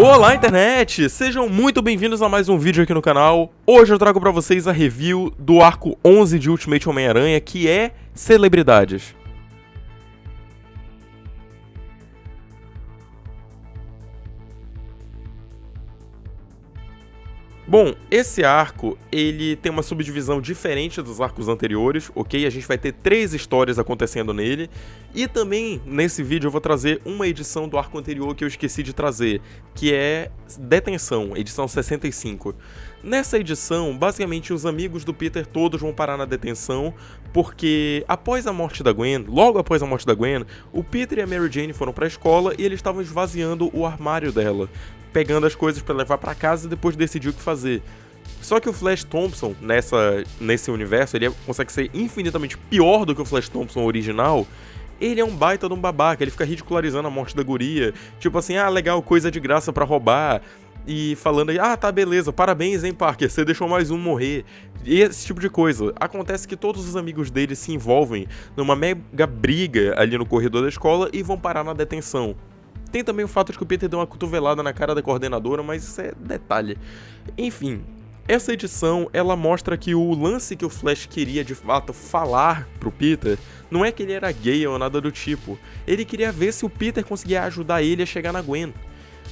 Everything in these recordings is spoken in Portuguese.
Olá, internet! Sejam muito bem-vindos a mais um vídeo aqui no canal. Hoje eu trago pra vocês a review do arco 11 de Ultimate Homem-Aranha, que é Celebridades. Bom, esse arco, ele tem uma subdivisão diferente dos arcos anteriores, ok? A gente vai ter 3 histórias acontecendo nele. E também, nesse vídeo, eu vou trazer uma edição do arco anterior que eu esqueci de trazer, que é Detenção, edição 65. Nessa edição, basicamente, os amigos do Peter todos vão parar na detenção, porque após a morte da Gwen, logo após a morte da Gwen, o Peter e a Mary Jane foram pra escola e eles estavam esvaziando o armário dela, pegando as coisas pra levar pra casa e depois decidir o que fazer. Só que o Flash Thompson, nesse universo, ele consegue ser infinitamente pior do que o Flash Thompson original. Ele é um baita de um babaca, ele fica ridicularizando a morte da guria, tipo assim, ah, legal, coisa de graça pra roubar, e falando aí, ah, tá, beleza, parabéns, hein, Parker, você deixou mais um morrer, e esse tipo de coisa. Acontece que todos os amigos dele se envolvem numa mega briga ali no corredor da escola e vão parar na detenção. Tem também o fato de que o Peter deu uma cotovelada na cara da coordenadora, mas isso é detalhe. Enfim, essa edição, ela mostra que o lance que o Flash queria de fato falar pro Peter não é que ele era gay ou nada do tipo. Ele queria ver se o Peter conseguia ajudar ele a chegar na Gwen.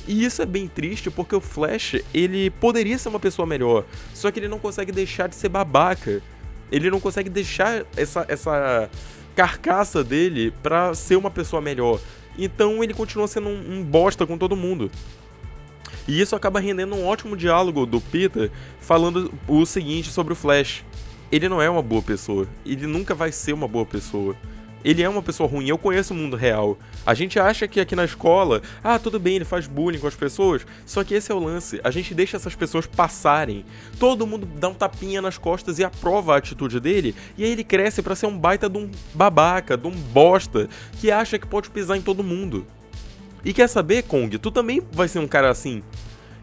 E isso é bem triste porque o Flash, ele poderia ser uma pessoa melhor, só que ele não consegue deixar de ser babaca. Ele não consegue deixar essa carcaça dele pra ser uma pessoa melhor. Então ele continua sendo um bosta com todo mundo. E isso acaba rendendo um ótimo diálogo do Peter falando o seguinte sobre o Flash. Ele não é uma boa pessoa. Ele nunca vai ser uma boa pessoa. Ele é uma pessoa ruim. Eu conheço o mundo real. A gente acha que aqui na escola, ah, tudo bem, ele faz bullying com as pessoas. Só que esse é o lance. A gente deixa essas pessoas passarem. Todo mundo dá um tapinha nas costas e aprova a atitude dele. E aí ele cresce pra ser um baita de um babaca, de um bosta, que acha que pode pisar em todo mundo. E quer saber, Kong? Tu também vai ser um cara assim.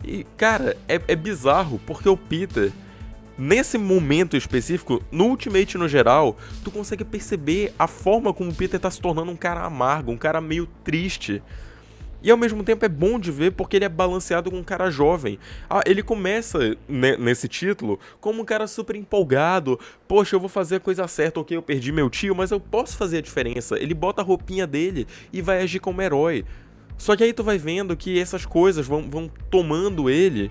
E, cara, é bizarro, porque o Peter, nesse momento específico, no Ultimate no geral, tu consegue perceber a forma como o Peter tá se tornando um cara amargo, um cara meio triste. E ao mesmo tempo é bom de ver porque ele é balanceado com um cara jovem. Ah, ele começa nesse título como um cara super empolgado. Poxa, eu vou fazer a coisa certa, ok, eu perdi meu tio, mas eu posso fazer a diferença. Ele bota a roupinha dele e vai agir como herói. Só que aí tu vai vendo que essas coisas vão tomando ele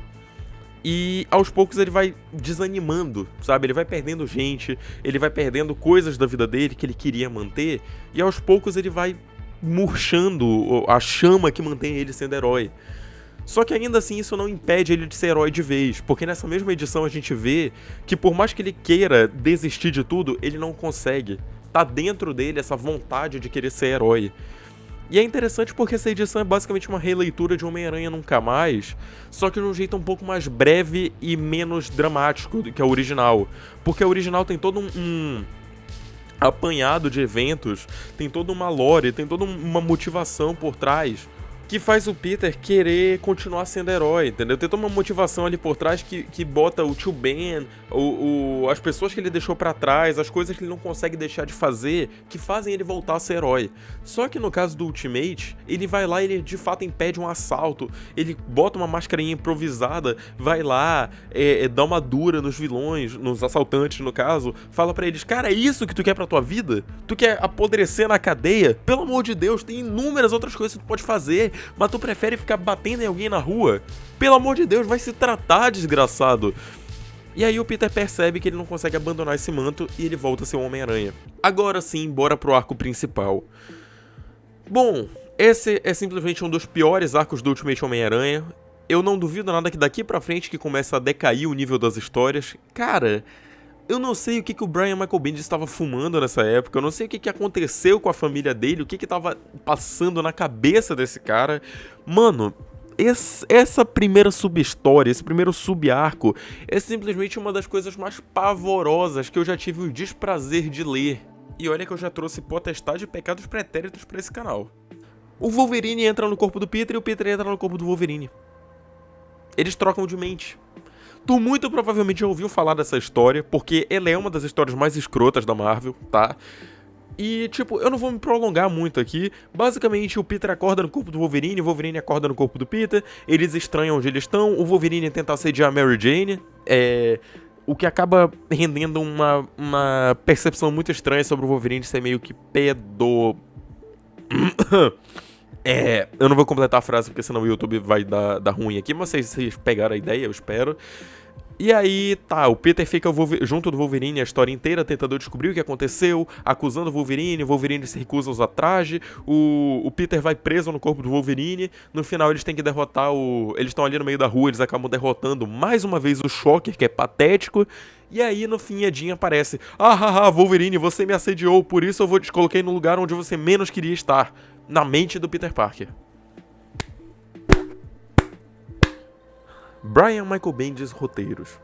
e aos poucos ele vai desanimando, sabe? Ele vai perdendo gente, ele vai perdendo coisas da vida dele que ele queria manter e aos poucos ele vai murchando a chama que mantém ele sendo herói. Só que ainda assim isso não impede ele de ser herói de vez, porque nessa mesma edição a gente vê que por mais que ele queira desistir de tudo, ele não consegue. Tá dentro dele essa vontade de querer ser herói. E é interessante porque essa edição é basicamente uma releitura de Homem-Aranha Nunca Mais, só que de um jeito um pouco mais breve e menos dramático do que a original. Porque a original tem todo um apanhado de eventos, tem toda uma lore, tem toda uma motivação por trás que faz o Peter querer continuar sendo herói, entendeu? Tem toda uma motivação ali por trás que bota o tio Ben, as pessoas que ele deixou pra trás, as coisas que ele não consegue deixar de fazer, que fazem ele voltar a ser herói. Só que no caso do Ultimate, ele vai lá e ele de fato impede um assalto, ele bota uma máscarinha improvisada, vai lá, dá uma dura nos vilões, nos assaltantes no caso, fala pra eles, cara, é isso que tu quer pra tua vida? Tu quer apodrecer na cadeia? Pelo amor de Deus, tem inúmeras outras coisas que tu pode fazer, mas tu prefere ficar batendo em alguém na rua? Pelo amor de Deus, vai se tratar, desgraçado. E aí o Peter percebe que ele não consegue abandonar esse manto e ele volta a ser o Homem-Aranha. Agora sim, bora pro arco principal. Bom, esse é simplesmente um dos piores arcos do Ultimate Homem-Aranha. Eu não duvido nada que daqui pra frente que começa a decair o nível das histórias. Cara, eu não sei o que o Brian Michael Bendis estava fumando nessa época, eu não sei o que aconteceu com a família dele, o que estava passando na cabeça desse cara. Mano, essa primeira sub-história, esse primeiro sub-arco, é simplesmente uma das coisas mais pavorosas que eu já tive o desprazer de ler. E olha que eu já trouxe potestade e pecados pretéritos pra esse canal. O Wolverine entra no corpo do Peter e o Peter entra no corpo do Wolverine. Eles trocam de mente. Tu muito provavelmente já ouviu falar dessa história, porque ela é uma das histórias mais escrotas da Marvel, tá? E, tipo, eu não vou me prolongar muito aqui. Basicamente, o Peter acorda no corpo do Wolverine, o Wolverine acorda no corpo do Peter, eles estranham onde eles estão, o Wolverine tenta assediar a Mary Jane, o que acaba rendendo uma percepção muito estranha sobre o Wolverine ser meio que pedo... eu não vou completar a frase porque senão o YouTube vai dar ruim aqui, mas vocês pegaram a ideia, eu espero. E aí, tá, o Peter fica junto do Wolverine a história inteira, tentando descobrir o que aconteceu, acusando o Wolverine se recusa a usar traje, o Peter vai preso no corpo do Wolverine, no final eles têm que derrotar Eles estão ali no meio da rua, eles acabam derrotando mais uma vez o Shocker, que é patético, e aí no fim a Jean aparece, Wolverine, você me assediou, por isso eu te coloquei no lugar onde você menos queria estar, na mente do Peter Parker. Brian Michael Bendis, roteiros.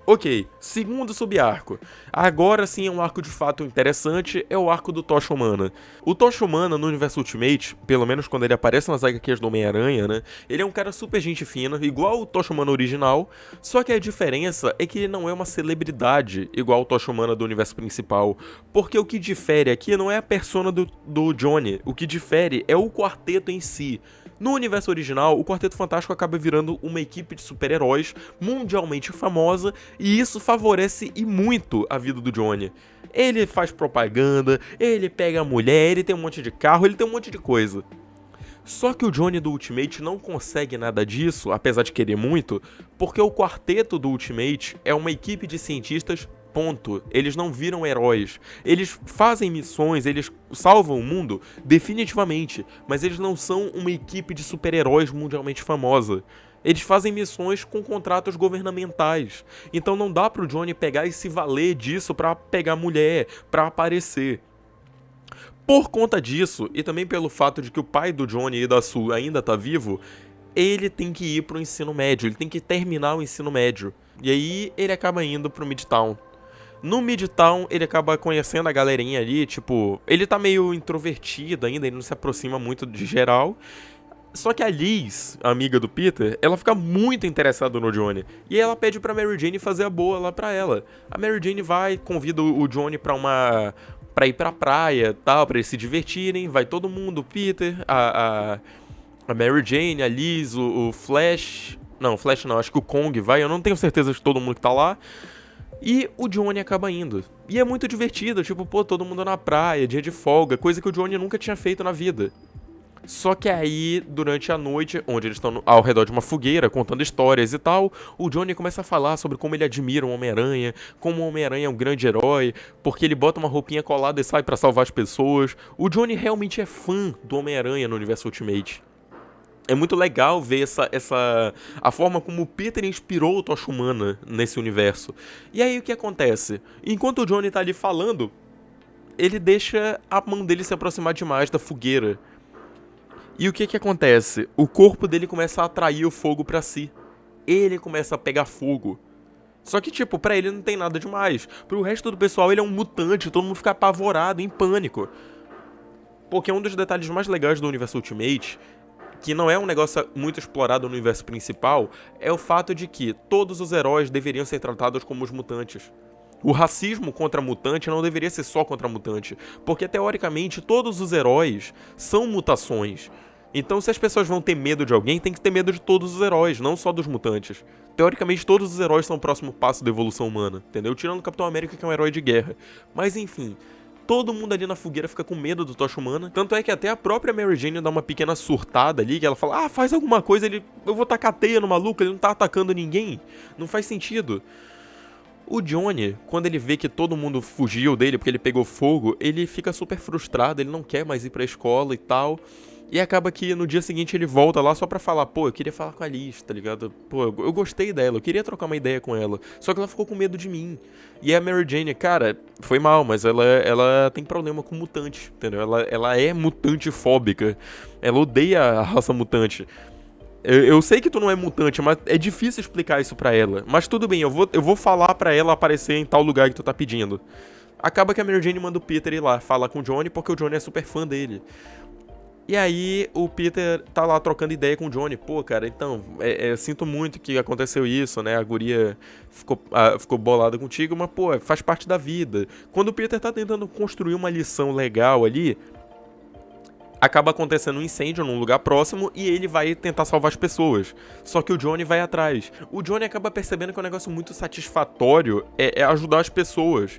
Ok, segundo subarco. Agora sim é um arco de fato interessante, é o arco do Tocha Humana. O Tocha Humana no universo Ultimate, pelo menos quando ele aparece nas HQs do Homem-Aranha, né? Ele é um cara super gente fina, igual o Tocha Humana original, só que a diferença é que ele não é uma celebridade igual o Tocha Humana do universo principal. Porque o que difere aqui não é a persona do Johnny, o que difere é o quarteto em si. No universo original, o Quarteto Fantástico acaba virando uma equipe de super-heróis mundialmente famosa, e isso favorece e muito a vida do Johnny. Ele faz propaganda, ele pega a mulher, ele tem um monte de carro, ele tem um monte de coisa. Só que o Johnny do Ultimate não consegue nada disso, apesar de querer muito, porque o quarteto do Ultimate é uma equipe de cientistas. Ponto. Eles não viram heróis. Eles fazem missões, eles salvam o mundo, definitivamente, mas eles não são uma equipe de super-heróis mundialmente famosa. Eles fazem missões com contratos governamentais. Então não dá pro Johnny pegar e se valer disso pra pegar mulher, pra aparecer. Por conta disso, e também pelo fato de que o pai do Johnny e da Sue ainda tá vivo, ele tem que ir pro ensino médio, ele tem que terminar o ensino médio. E aí ele acaba indo pro Midtown. No Midtown, ele acaba conhecendo a galerinha ali, tipo... Ele tá meio introvertido ainda, ele não se aproxima muito de geral. Só que a Liz, a amiga do Peter, ela fica muito interessada no Johnny. E ela pede pra Mary Jane fazer a boa lá pra ela. A Mary Jane vai, convida o Johnny pra ir pra praia, tal, pra eles se divertirem. Vai todo mundo, o Peter, a Mary Jane, a Liz, o Flash... Não, o Flash não, acho que o Kong vai. Eu não tenho certeza de todo mundo que tá lá. E o Johnny acaba indo. E é muito divertido, tipo, pô, todo mundo na praia, dia de folga, coisa que o Johnny nunca tinha feito na vida. Só que aí, durante a noite, onde eles estão ao redor de uma fogueira, contando histórias e tal, o Johnny começa a falar sobre como ele admira o Homem-Aranha, como o Homem-Aranha é um grande herói, porque ele bota uma roupinha colada e sai pra salvar as pessoas. O Johnny realmente é fã do Homem-Aranha no universo Ultimate. É muito legal ver a forma como o Peter inspirou o Tocha Humana nesse universo. E aí o que acontece? Enquanto o Johnny tá ali falando, ele deixa a mão dele se aproximar demais da fogueira. E o que acontece? O corpo dele começa a atrair o fogo pra si. Ele começa a pegar fogo. Só que, tipo, pra ele não tem nada demais. Pro resto do pessoal, ele é um mutante, todo mundo fica apavorado, em pânico. Porque um dos detalhes mais legais do universo Ultimate, que não é um negócio muito explorado no universo principal, é o fato de que todos os heróis deveriam ser tratados como os mutantes. O racismo contra mutante não deveria ser só contra mutante, porque teoricamente todos os heróis são mutações. Então se as pessoas vão ter medo de alguém, tem que ter medo de todos os heróis, não só dos mutantes. Teoricamente todos os heróis são o próximo passo da evolução humana, entendeu? Tirando o Capitão América, que é um herói de guerra. Mas enfim... Todo mundo ali na fogueira fica com medo do Tocha Humana. Tanto é que até a própria Mary Jane dá uma pequena surtada ali, que ela fala, faz alguma coisa, eu vou tacar teia no maluco, ele não tá atacando ninguém. Não faz sentido. O Johnny, quando ele vê que todo mundo fugiu dele porque ele pegou fogo, ele fica super frustrado, ele não quer mais ir pra escola e tal. E acaba que no dia seguinte ele volta lá só pra falar, pô, eu queria falar com a Liz, tá ligado? Pô, eu gostei dela, eu queria trocar uma ideia com ela. Só que ela ficou com medo de mim. E a Mary Jane, cara, foi mal, mas ela tem problema com mutante, entendeu? Ela é mutante fóbica. Ela odeia a raça mutante. Eu sei que tu não é mutante, mas é difícil explicar isso pra ela. Mas tudo bem, eu vou falar pra ela aparecer em tal lugar que tu tá pedindo. Acaba que a Mary Jane manda o Peter ir lá falar com o Johnny, porque o Johnny é super fã dele. E aí o Peter tá lá trocando ideia com o Johnny. Pô, cara, então, sinto muito que aconteceu isso, né? A guria ficou bolada contigo, mas, pô, faz parte da vida. Quando o Peter tá tentando construir uma lição legal ali, acaba acontecendo um incêndio num lugar próximo e ele vai tentar salvar as pessoas. Só que o Johnny vai atrás. O Johnny acaba percebendo que é um negócio muito satisfatório é ajudar as pessoas.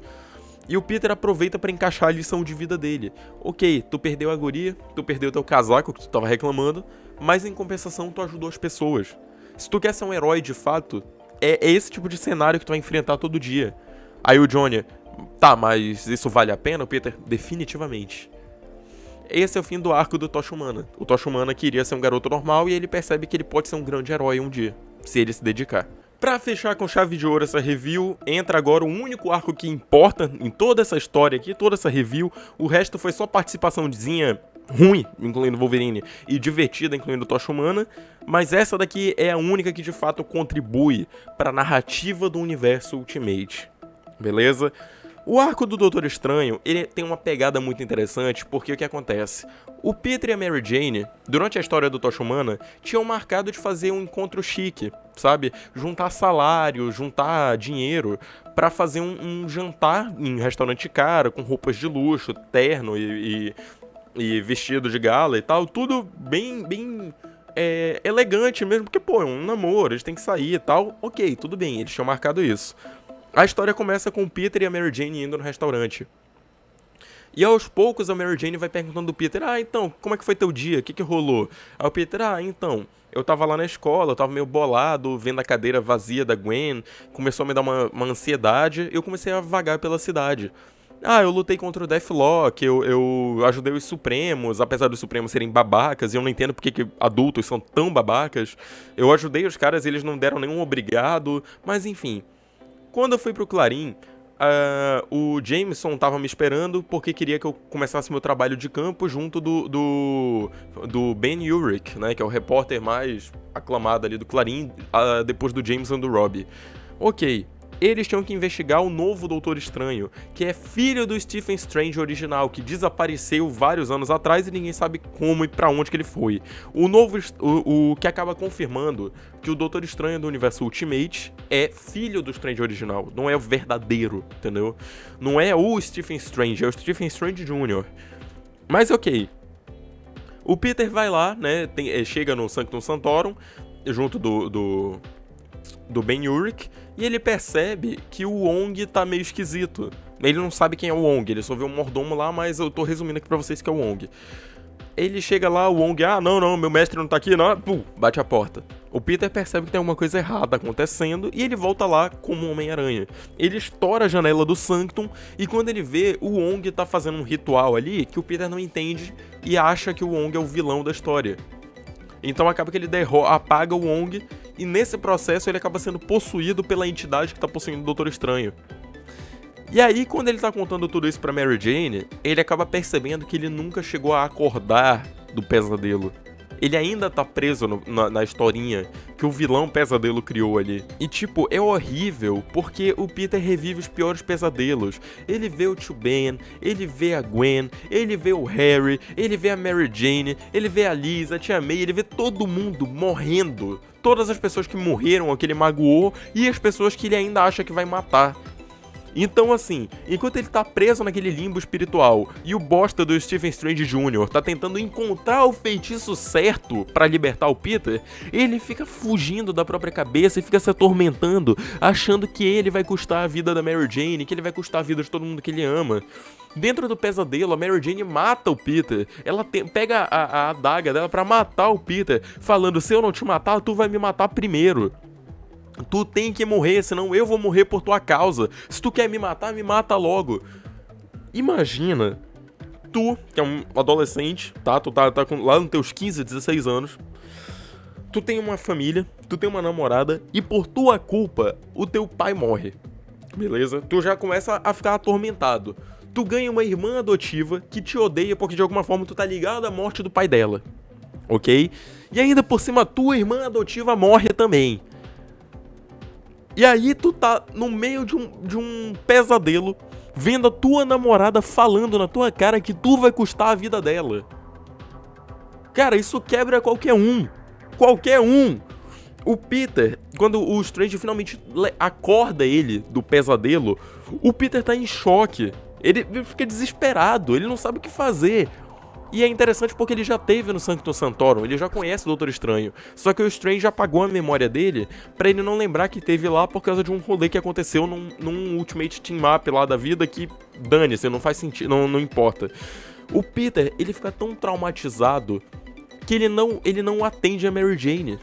E o Peter aproveita pra encaixar a lição de vida dele. Ok, tu perdeu a guria, tu perdeu teu casaco que tu tava reclamando, mas em compensação tu ajudou as pessoas. Se tu quer ser um herói de fato, é esse tipo de cenário que tu vai enfrentar todo dia. Aí o Johnny, tá, mas isso vale a pena? O Peter, definitivamente. Esse é o fim do arco do Tocha Humana. O Tocha Humana queria ser um garoto normal e ele percebe que ele pode ser um grande herói um dia, se ele se dedicar. Pra fechar com chave de ouro essa review, entra agora o único arco que importa em toda essa história aqui, toda essa review. O resto foi só participaçãozinha ruim, incluindo Wolverine, e divertida, incluindo Tocha Humana. Mas essa daqui é a única que de fato contribui pra narrativa do universo Ultimate. Beleza? O arco do Doutor Estranho, ele tem uma pegada muito interessante, porque o que acontece? O Peter e a Mary Jane, durante a história do Tocha Humana, tinham marcado de fazer um encontro chique, sabe? Juntar salário, juntar dinheiro pra fazer um jantar em restaurante caro, com roupas de luxo, terno e vestido de gala e tal, tudo bem elegante mesmo, porque, pô, é um namoro, eles têm que sair e tal. Ok, tudo bem, eles tinham marcado isso. A história começa com o Peter e a Mary Jane indo no restaurante. E aos poucos a Mary Jane vai perguntando do Peter, então, como é que foi teu dia? O que rolou? Aí o Peter, então, eu tava lá na escola, eu tava meio bolado, vendo a cadeira vazia da Gwen, começou a me dar uma ansiedade, eu comecei a vagar pela cidade. Eu lutei contra o Deathlock, eu ajudei os Supremos, apesar dos Supremos serem babacas, e eu não entendo porque que adultos são tão babacas. Eu ajudei os caras e eles não deram nenhum obrigado, mas enfim. Quando eu fui pro Clarim, o Jameson tava me esperando porque queria que eu começasse meu trabalho de campo junto do Ben Urich, né, que é o repórter mais aclamado ali do Clarim, depois do Jameson e do Robbie. Ok. Eles tinham que investigar o novo Doutor Estranho, que é filho do Stephen Strange original, que desapareceu vários anos atrás e ninguém sabe como e pra onde que ele foi. O que acaba confirmando que o Doutor Estranho do universo Ultimate é filho do Strange original, não é o verdadeiro, entendeu? Não é o Stephen Strange, é o Stephen Strange Jr. Mas ok. O Peter vai lá, né, chega no Sanctum Sanctorum, junto do Ben Urich, e ele percebe que o Wong tá meio esquisito. Ele não sabe quem é o Wong, ele só vê um mordomo lá, mas eu tô resumindo aqui pra vocês que é o Wong. Ele chega lá, o Wong, não, meu mestre não tá aqui, não, pum, bate a porta. O Peter percebe que tem alguma coisa errada acontecendo e ele volta lá como um Homem-Aranha. Ele estoura a janela do Sanctum e quando ele vê, o Wong tá fazendo um ritual ali que o Peter não entende e acha que o Wong é o vilão da história. Então acaba que ele apaga o Wong e nesse processo ele acaba sendo possuído pela entidade que tá possuindo o Doutor Estranho. E aí, quando ele tá contando tudo isso pra Mary Jane, ele acaba percebendo que ele nunca chegou a acordar do pesadelo. Ele ainda tá preso na historinha que o vilão Pesadelo criou ali. E tipo, é horrível, porque o Peter revive os piores pesadelos. Ele vê o Tio Ben, ele vê a Gwen, ele vê o Harry, ele vê a Mary Jane, ele vê a Liz, a Tia May, ele vê todo mundo morrendo. Todas as pessoas que morreram, que ele magoou, e as pessoas que ele ainda acha que vai matar. Então assim, enquanto ele tá preso naquele limbo espiritual e o bosta do Stephen Strange Jr. tá tentando encontrar o feitiço certo pra libertar o Peter, ele fica fugindo da própria cabeça e fica se atormentando, achando que ele vai custar a vida da Mary Jane, que ele vai custar a vida de todo mundo que ele ama. Dentro do pesadelo, a Mary Jane mata o Peter. Ela pega a adaga dela pra matar o Peter, falando, se eu não te matar, tu vai me matar primeiro. Tu tem que morrer, senão eu vou morrer por tua causa. Se tu quer me mata logo. Imagina, tu, que é um adolescente, tá? Tu tá lá nos teus 15, 16 anos. Tu tem uma família, tu tem uma namorada, e por tua culpa, o teu pai morre. Beleza? Tu já começa a ficar atormentado. Tu ganha uma irmã adotiva que te odeia porque de alguma forma tu tá ligado à morte do pai dela. Ok? E ainda por cima, tua irmã adotiva morre também. E aí tu tá no meio de um pesadelo, vendo a tua namorada falando na tua cara que tu vai custar a vida dela. Cara, isso quebra qualquer um. Qualquer um. O Peter, quando o Strange finalmente acorda ele do pesadelo, o Peter tá em choque. Ele fica desesperado, ele não sabe o que fazer. E é interessante porque ele já teve no Sanctum Sanctorum, ele já conhece o Doutor Estranho. Só que o Strange apagou a memória dele pra ele não lembrar que teve lá por causa de um rolê que aconteceu num Ultimate Team Up lá da vida que, dane-se, não faz sentido, não importa. O Peter, ele fica tão traumatizado que ele não atende a Mary Jane.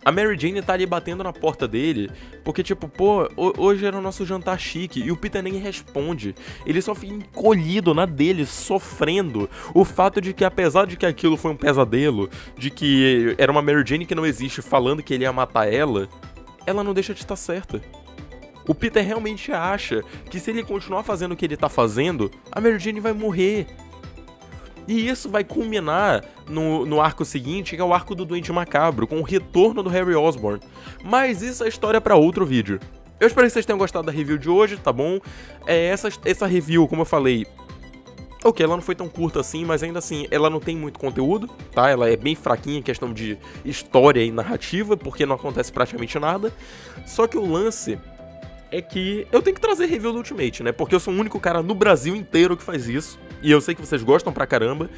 A Mary Jane tá ali batendo na porta dele, porque tipo, pô, hoje era o nosso jantar chique, e o Peter nem responde. Ele só fica encolhido na dele, sofrendo o fato de que, apesar de que aquilo foi um pesadelo, de que era uma Mary Jane que não existe falando que ele ia matar ela não deixa de estar certa. O Peter realmente acha que se ele continuar fazendo o que ele tá fazendo, a Mary Jane vai morrer. E isso vai culminar no arco seguinte, que é o arco do Duende Macabro, com o retorno do Harry Osborn. Mas isso é história pra outro vídeo. Eu espero que vocês tenham gostado da review de hoje, tá bom? Essa review, como eu falei, ok, ela não foi tão curta assim, mas ainda assim, ela não tem muito conteúdo, tá? Ela é bem fraquinha em questão de história e narrativa, porque não acontece praticamente nada. Só que o lance é que eu tenho que trazer review do Ultimate, né? Porque eu sou o único cara no Brasil inteiro que faz isso. E eu sei que vocês gostam pra caramba.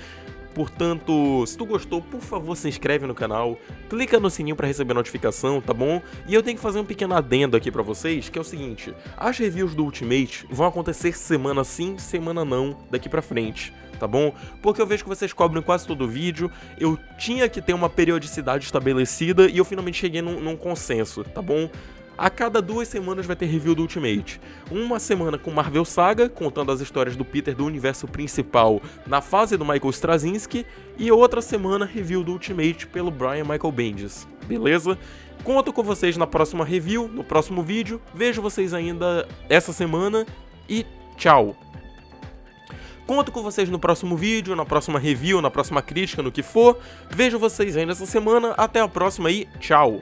Portanto, se tu gostou, por favor, se inscreve no canal. Clica no sininho pra receber notificação, tá bom? E eu tenho que fazer um pequeno adendo aqui pra vocês, que é o seguinte. As reviews do Ultimate vão acontecer semana sim, semana não, daqui pra frente, tá bom? Porque eu vejo que vocês cobrem quase todo o vídeo. Eu tinha que ter uma periodicidade estabelecida e eu finalmente cheguei num consenso, tá bom? A cada 2 semanas vai ter review do Ultimate. Uma semana com Marvel Saga, contando as histórias do Peter do universo principal na fase do Michael Straczynski, e outra semana review do Ultimate pelo Brian Michael Bendis, beleza? Conto com vocês na próxima review, no próximo vídeo. Vejo vocês ainda essa semana e tchau! Conto com vocês no próximo vídeo, na próxima review, na próxima crítica, no que for. Vejo vocês ainda essa semana. Até a próxima e tchau!